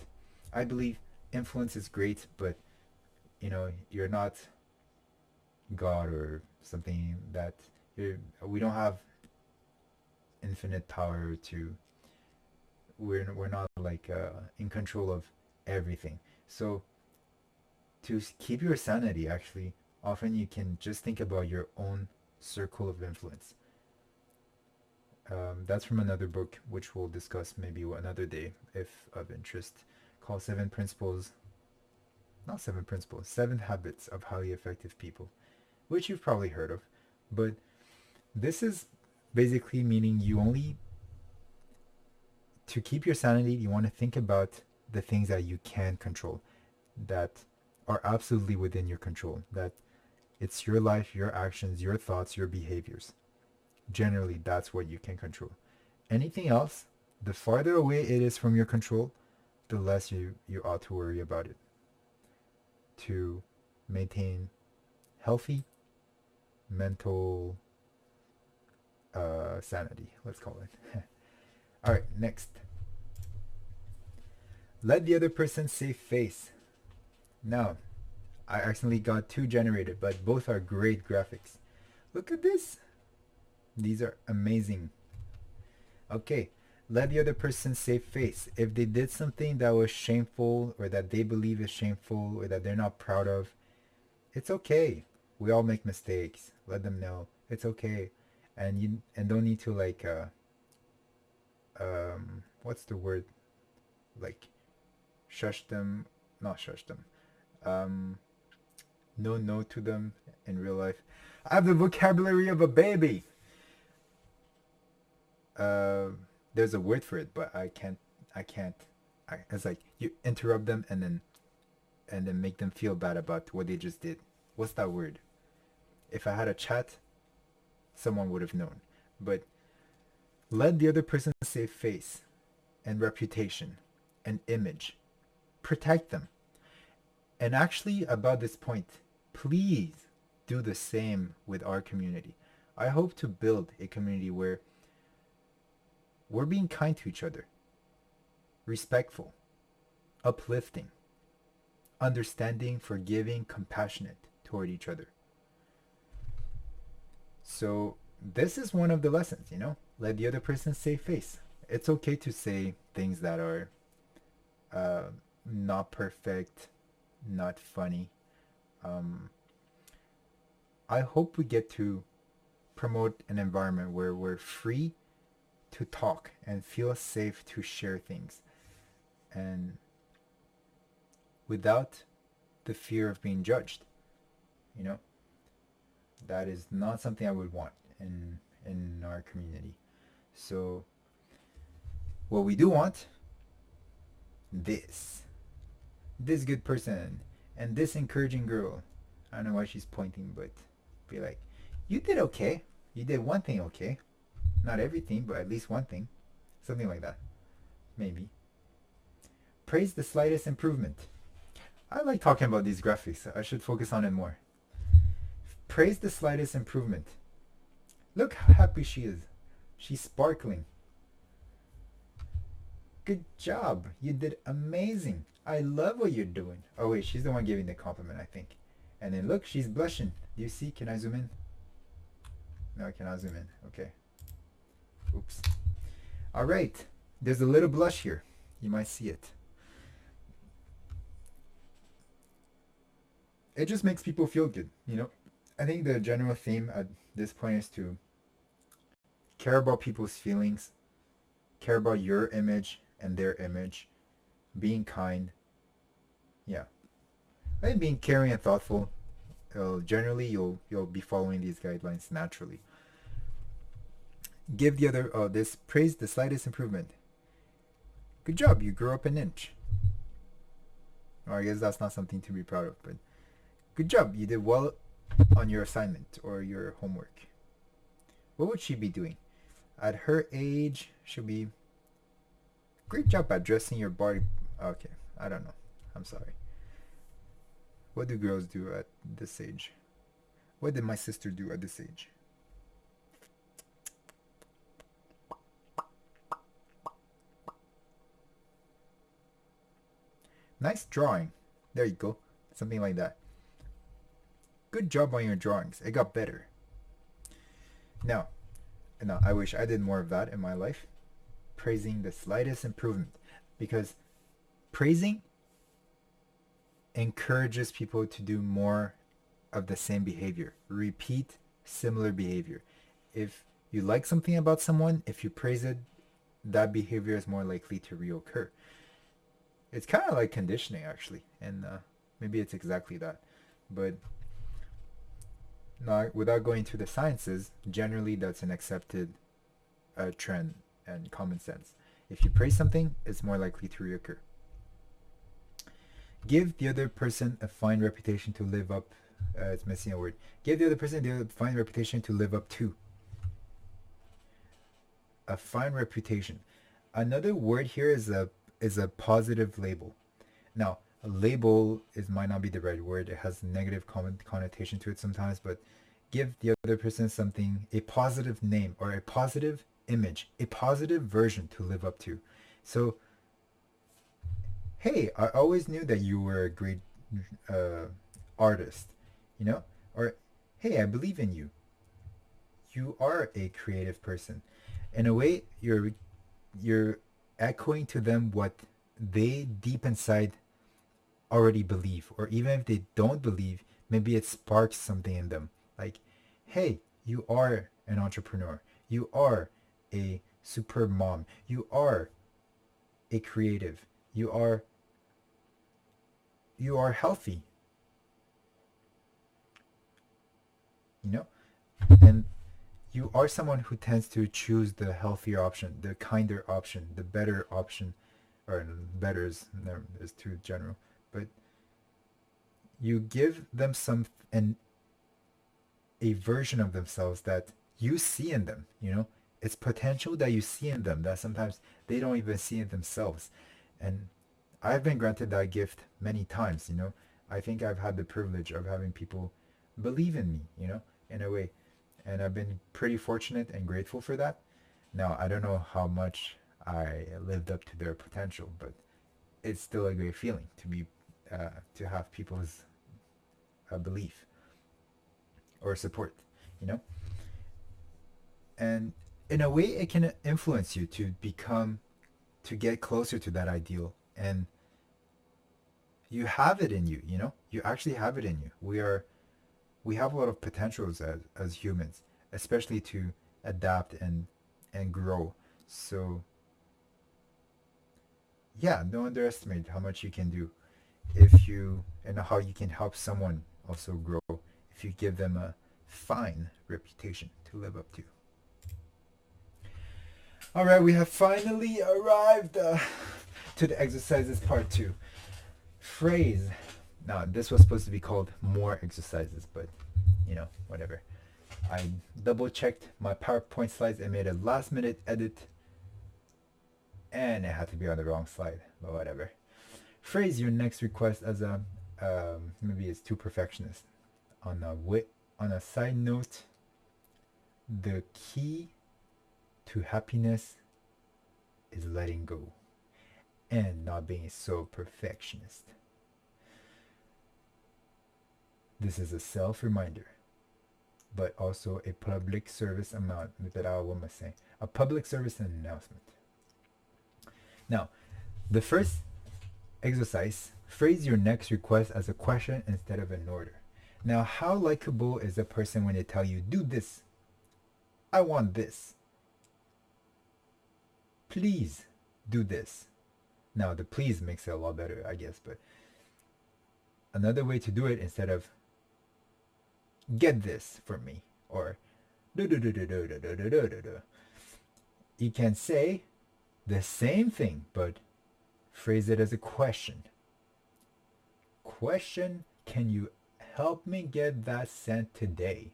Speaker 1: I believe influence is great, but you know, you're not God or something that we don't have infinite power to, we're not like in control of everything. So to keep your sanity, actually, often you can just think about your own circle of influence. That's from another book, which we'll discuss maybe another day if of interest, called Seven Principles, not Seven Principles, Seven Habits of Highly Effective People, which you've probably heard of. But this is basically meaning you only, to keep your sanity, you want to think about the things that you can control, that are absolutely within your control, that it's your life, your actions, your thoughts, your behaviors. Generally, that's what you can control. Anything else, the farther away it is from your control, the less you ought to worry about it. To maintain healthy mental sanity, let's call it. All right, next. Let the other person save face. Now, I accidentally got two generated, but both are great graphics. Look at this. These are amazing. Okay, let the other person save face. If they did something that was shameful or that they believe is shameful or that they're not proud of, it's okay. We all make mistakes. Let them know. It's okay. And you don't need to like what's the word? Like shush them, not shush them. No to them in real life. I have the vocabulary of a baby. There's a word for it, but I can't. It's like you interrupt them and then make them feel bad about what they just did. What's that word? If I had a chat, someone would have known. But let the other person save face and reputation and image. Protect them. And actually, about this point, please do the same with our community. I hope to build a community where we're being kind to each other, respectful, uplifting, understanding, forgiving, compassionate toward each other. So this is one of the lessons, you know, let the other person save face. It's okay to say things that are not perfect, not funny. I hope we get to promote an environment where we're free to talk and feel safe to share things, and without the fear of being judged. You know, that is not something I would want in our community. So what we do want, this good person and this encouraging girl. I don't know why she's pointing, but be like, you did okay. You did one thing okay. Not everything, but at least one thing. Something like that. Maybe. Praise the slightest improvement. I like talking about these graphics. I should focus on it more. Praise the slightest improvement. Look how happy she is. She's sparkling. Good job. You did amazing. I love what you're doing. Oh wait, she's the one giving the compliment, I think. And then look, she's blushing. Do you see? Can I zoom in? No, I cannot zoom in. Okay. Oops. Alright. There's a little blush here. You might see it. It just makes people feel good, you know? I think the general theme at this point is to care about people's feelings, care about your image and their image, being kind. Yeah. I think being caring and thoughtful, generally you'll be following these guidelines naturally. Give the other, this, praise the slightest improvement. Good job, you grew up an inch. Or I guess that's not something to be proud of, but good job, you did well on your assignment or your homework. What would she be doing? At her age, she'll be, great job at dressing your body. Okay, I don't know. I'm sorry. What do girls do at this age? What did my sister do at this age? Nice drawing. There you go. Something like that. Good job on your drawings. It got better. Now, I wish I did more of that in my life. Praising the slightest improvement. Because praising encourages people to do more of the same behavior. Repeat similar behavior. If you like something about someone, if you praise it, that behavior is more likely to reoccur. It's kind of like conditioning, actually. And maybe it's exactly that. But not, without going to the sciences, generally that's an accepted trend and common sense. If you praise something, it's more likely to reoccur. Give the other person a fine reputation to live up. It's missing a word. Give the other person a fine reputation to live up to. A fine reputation. Another word here is a positive label. Now, a label might not be the right word. It has negative connotation to it sometimes, but give the other person something, a positive name or a positive image, a positive version to live up to. So, hey, I always knew that you were a great artist, you know? Or, hey, I believe in you. You are a creative person. In a way, you're echoing to them what they deep inside already believe. Or even if they don't believe, maybe it sparks something in them. Like, hey, you are an entrepreneur. You are a superb mom. You are a creative. You are healthy. You know? And you are someone who tends to choose the healthier option, the kinder option, the better option, or better is too general, but you give them a version of themselves that you see in them, you know? It's potential that you see in them that sometimes they don't even see in themselves. And I've been granted that gift many times, you know? I think I've had the privilege of having people believe in me, you know, in a way. And I've been pretty fortunate and grateful for that. Now, I don't know how much I lived up to their potential, but it's still a great feeling to be, to have people's belief or support, you know? And in a way, it can influence you to get closer to that ideal. And you have it in you, you know? You actually have it in you. We have a lot of potentials as humans, especially to adapt and grow. So yeah, don't underestimate how much you can do and how you can help someone also grow if you give them a fine reputation to live up to. All right, we have finally arrived to the exercises part 2. Phrase. Now, this was supposed to be called more exercises, but whatever. I double checked my PowerPoint slides and made a last minute edit, and it had to be on the wrong slide, but whatever. Phrase your next request as a maybe it's too perfectionist. On a side note, the key to happiness is letting go and not being so perfectionist. This is a self reminder, but also a public service a public service announcement. Now, the first exercise, phrase your next request as a question instead of an order. Now, how likable is a person when they tell you, do this, I want this, please do this. Now, the please makes it a lot better, I guess, but another way to do it, instead of get this for me, or do, you can say the same thing, but phrase it as a question. Question, can you help me get that sent today?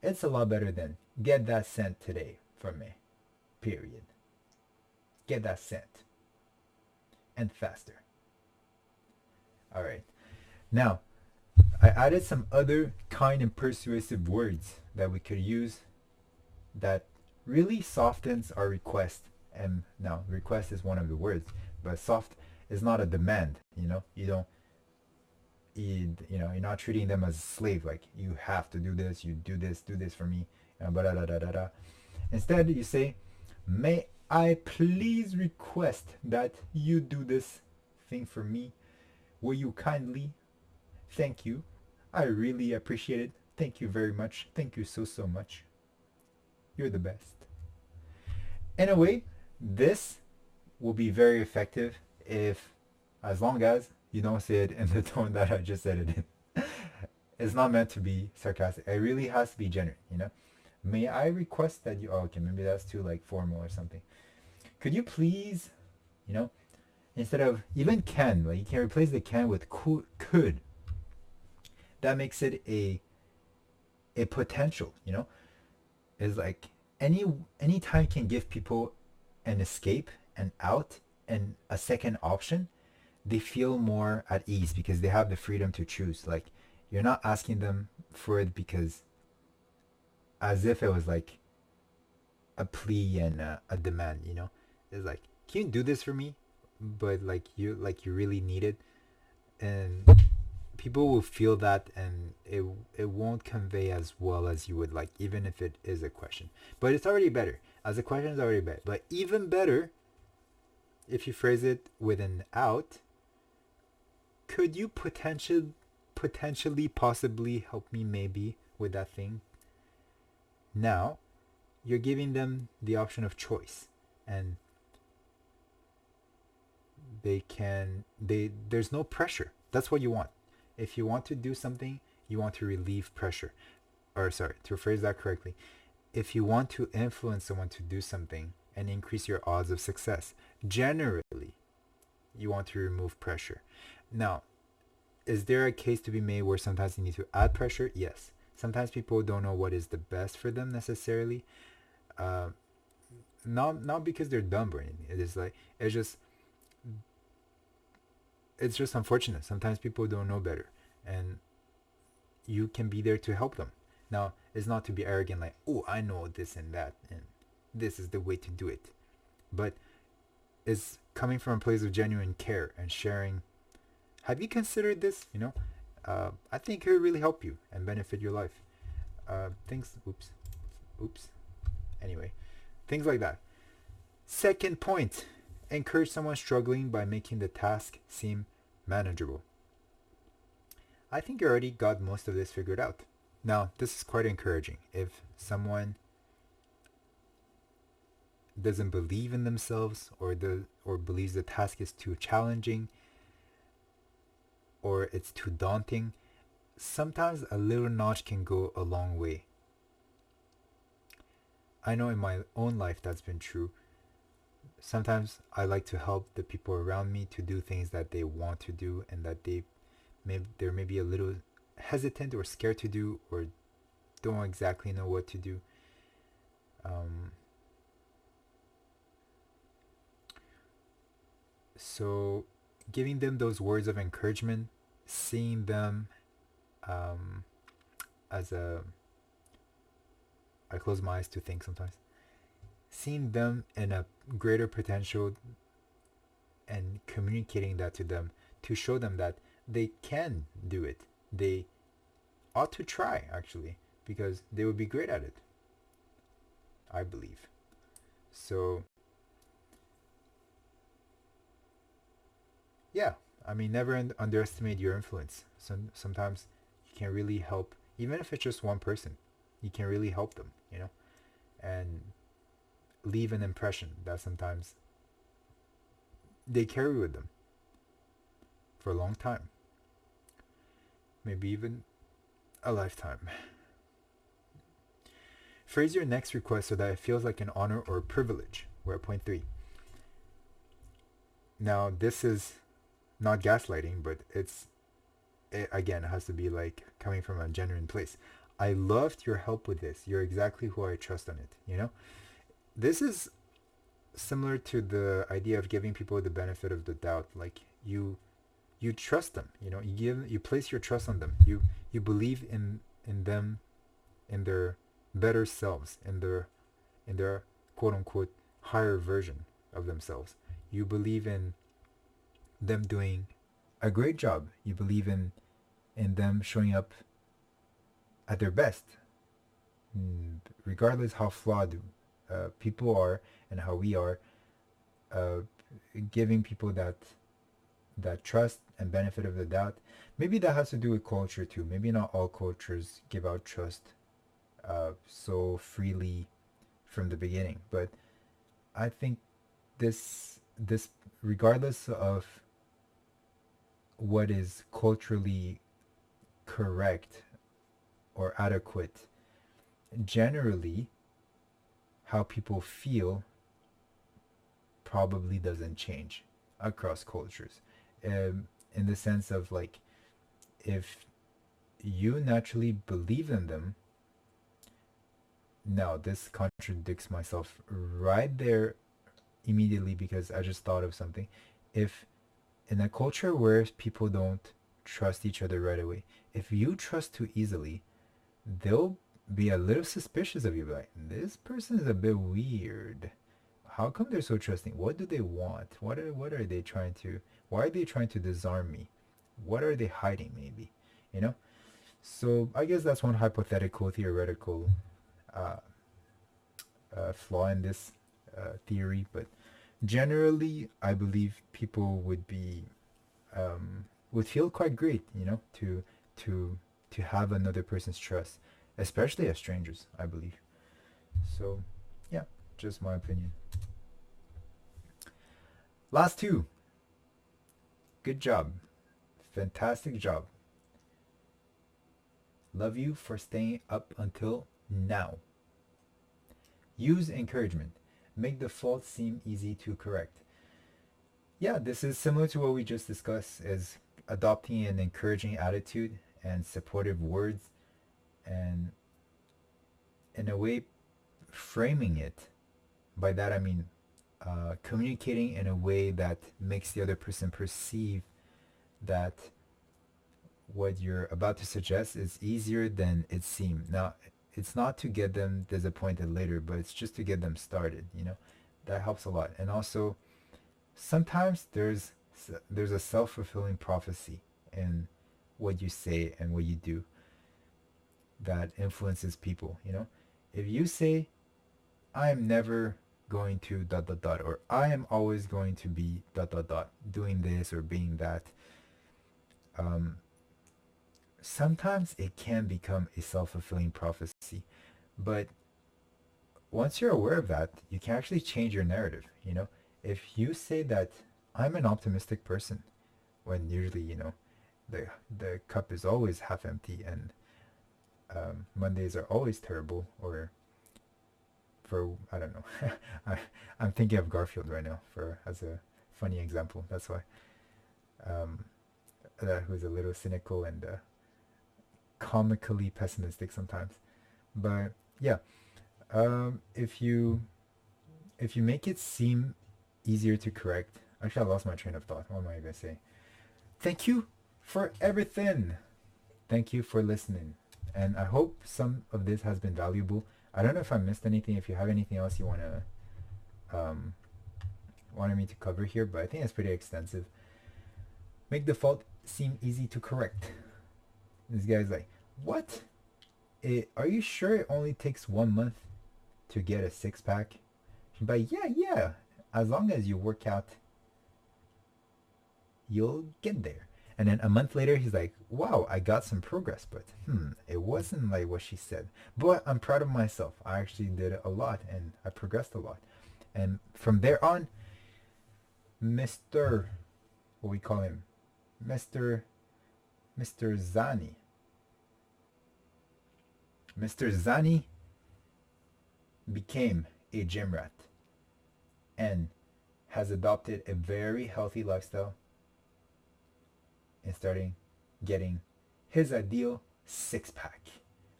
Speaker 1: It's a lot better than get that sent today for me. Period. Get that sent. And faster. Alright. Now, I added some other kind and persuasive words that we could use that really softens our request. And now, request is one of the words, but soft is not a demand. You're not treating them as a slave, like you have to do this, you do this for me, Instead, you say, may I please request that you do this thing for me? Will you kindly? Thank you. I really appreciate it. Thank you very much. Thank you so much. You're the best. In a way, this will be very effective as long as you don't say it in the tone that I just said it in. It's not meant to be sarcastic. It really has to be genuine, May I request that you... Oh, okay, maybe that's too formal or something. Could you please, instead of even can, you can replace the can with could. That makes it a potential, It's like any time can give people an escape, an out, and a second option. They feel more at ease because they have the freedom to choose. Like, you're not asking them for it because as if it was like a plea and a demand, It's like, can you do this for me? But you really need it. And people will feel that, and it won't convey as well as you would like, even if it is a question. But it's already better. As a question is already better. But even better, if you phrase it with an out, could you potentially possibly help me maybe with that thing? Now, you're giving them the option of choice, and there's no pressure. That's what you want. If you want to do something, you want to relieve pressure. Or sorry, to phrase that correctly. If you want to influence someone to do something and increase your odds of success, generally, you want to remove pressure. Now, is there a case to be made where sometimes you need to add pressure? Yes. Sometimes people don't know what is the best for them necessarily. Not because they're dumb or anything. It's just unfortunate. Sometimes people don't know better, and you can be there to help them. Now, it's not to be arrogant, like, oh, I know this and that, and this is the way to do it. But it's coming from a place of genuine care and sharing. Have you considered this? I think it would really help you and benefit your life. Oops. Anyway, things like that. Second point, encourage someone struggling by making the task seem manageable. I think you already got most of this figured out. Now, this is quite encouraging. If someone doesn't believe in themselves or believes the task is too challenging or it's too daunting, sometimes a little notch can go a long way. I know in my own life that's been true. Sometimes I like to help the people around me to do things that they want to do and that they're maybe a little hesitant or scared to do or don't exactly know what to do. Um, so giving them those words of encouragement, seeing them um, as a I close my eyes to think sometimes. Seeing them in a greater potential and communicating that to them to show them that they can do it. They ought to try, actually, because they would be great at it, I believe. So, yeah, I mean, never underestimate your influence. Sometimes you can really help, even if it's just one person, you can really help them, and leave an impression that sometimes they carry with them for a long time, maybe even a lifetime. Phrase your next request so that it feels like an honor or a privilege. We're at point 3. Now, this is not gaslighting, but it again has to be like coming from a genuine place. I loved your help with this. You're exactly who I trust on it. This is similar to the idea of giving people the benefit of the doubt. Like you trust them. You place your trust on them. You believe in them, in their better selves, in their quote unquote higher version of themselves. You believe in them doing a great job. You believe in them showing up at their best, regardless how flawed people are and how we are. Giving people that trust and benefit of the doubt. Maybe that has to do with culture too. Maybe not all cultures give out trust so freely from the beginning, but I think this regardless of what is culturally correct or adequate, generally how people feel probably doesn't change across cultures, in the sense of like, if you naturally believe in them. Now this contradicts myself right there immediately because I just thought of something. If in a culture where people don't trust each other right away, if you trust too easily, they'll be a little suspicious of you. Like, this person is a bit weird. How come they're so trusting? What do they want? What are they trying to? Why are they trying to disarm me? What are they hiding? Maybe, So I guess that's one hypothetical, theoretical flaw in this theory. But generally, I believe people would feel quite great, to have another person's trust, especially as strangers, I believe. So, yeah, just my opinion. Last 2. Good job. Fantastic job. Love you for staying up until now. Use encouragement. Make the fault seem easy to correct. Yeah, this is similar to what we just discussed, is adopting an encouraging attitude and supportive words, and in a way framing it. By that I mean communicating in a way that makes the other person perceive that what you're about to suggest is easier than it seemed. Now, it's not to get them disappointed later, but it's just to get them started. That helps a lot. And also, sometimes there's a self-fulfilling prophecy in what you say and what you do that influences people. If you say, I am never going to dot dot dot, or I am always going to be dot dot dot, doing this or being that, sometimes it can become a self-fulfilling prophecy. But once you're aware of that, you can actually change your narrative. If you say that I'm an optimistic person, when usually, the cup is always half empty, and Mondays are always terrible, or for I don't know. I'm thinking of Garfield right now for as a funny example. That's why. Um, who's a little cynical and comically pessimistic sometimes. But yeah, if you make it seem easier to correct. Actually, I lost my train of thought. What am I gonna say? Thank you for everything. Thank you for listening, and I hope some of this has been valuable. I don't know if I missed anything. If you have anything else you wanted me to cover here, but I think it's pretty extensive. Make the fault seem easy to correct. This guy's like, what? Are you sure it only takes 1 month to get a six-pack? She's like, yeah. As long as you work out, you'll get there. And then a month later, he's like, wow, I got some progress, but it wasn't like what she said. But I'm proud of myself. I actually did a lot, and I progressed a lot. And from there on, Mr. what we call him? Mr. Zani. Mr. Zani became a gym rat and has adopted a very healthy lifestyle and starting getting his ideal six-pack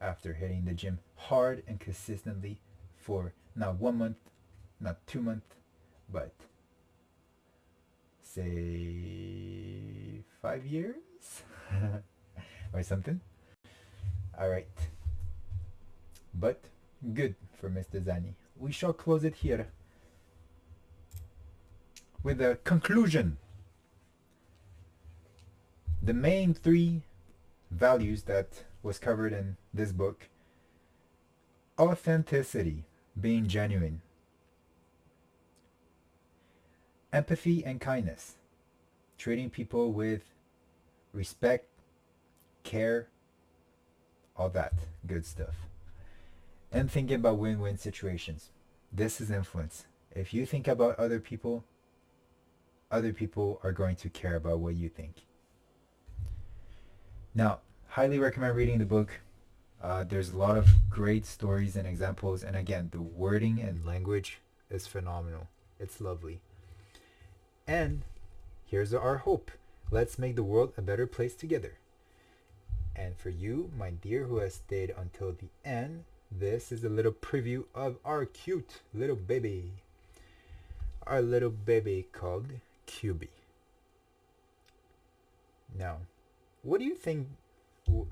Speaker 1: after hitting the gym hard and consistently for not 1 month, not 2 months, but say 5 years or something. All right. But good for Mr. Zani. We shall close it here with a conclusion. The main 3 values that was covered in this book: authenticity, being genuine; empathy and kindness, treating people with respect, care, all that good stuff; and thinking about win-win situations. This is influence. If you think about other people are going to care about what you think. Now, highly recommend reading the book. There's a lot of great stories and examples, and again, the wording and language is phenomenal. It's lovely. And here's our hope. Let's make the world a better place together. And for you, my dear, who has stayed until the end, this is a little preview of our cute little baby. Our little baby called QB. Now, what do you think?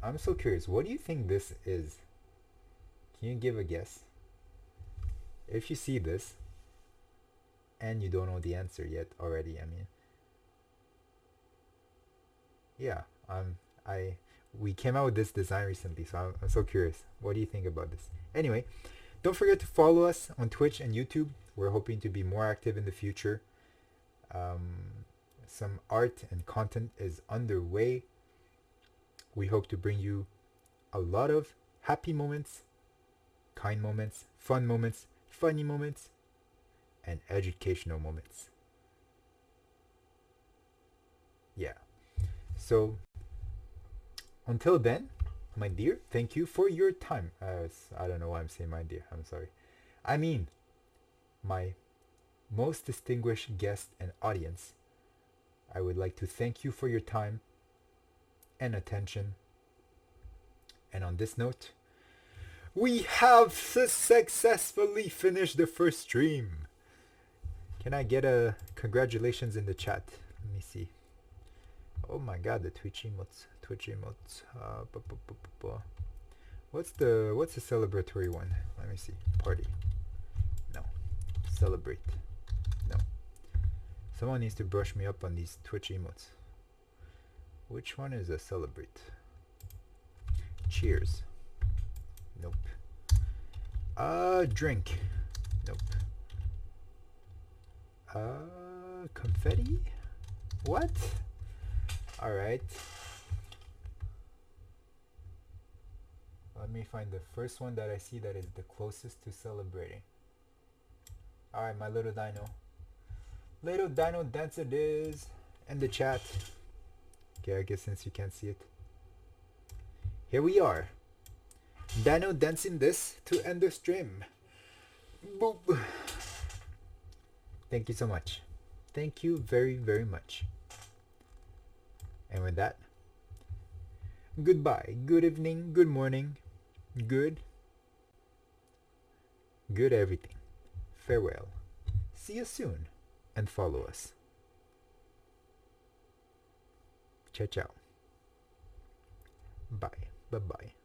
Speaker 1: I'm so curious. What do you think this is? Can you give a guess? If you see this and you don't know the answer yet already, I mean, yeah, we came out with this design recently, so I'm so curious. What do you think about this? Anyway, don't forget to follow us on Twitch and YouTube. We're hoping to be more active in the future. Some art and content is underway. We hope to bring you a lot of happy moments, kind moments, fun moments, funny moments, and educational moments. Yeah. So, until then, my dear, thank you for your time. I don't know why I'm saying my dear. I'm sorry. I mean, my most distinguished guest and audience, I would like to thank you for your time and attention. And on this note, we have successfully finished the first stream. Can I get a congratulations in the chat? Let me see. Oh my god, the Twitch emotes. What's the celebratory one? Let me see. Party. No. Celebrate. No. Someone needs to brush me up on these Twitch emotes. Which one is a celebrate? Cheers. Nope. Drink. Nope. Confetti? What? Alright. Let me find the first one that I see that is the closest to celebrating. Alright, my little dino. Little dino dance it is. In the chat. Okay, I guess since you can't see it. Here we are. Dino dancing this to end the stream. Boop. Thank you so much. Thank you very, very much. And with that, goodbye, good evening, good morning, good everything. Farewell. See you soon and follow us. Ciao, ciao. Bye. Bye-bye.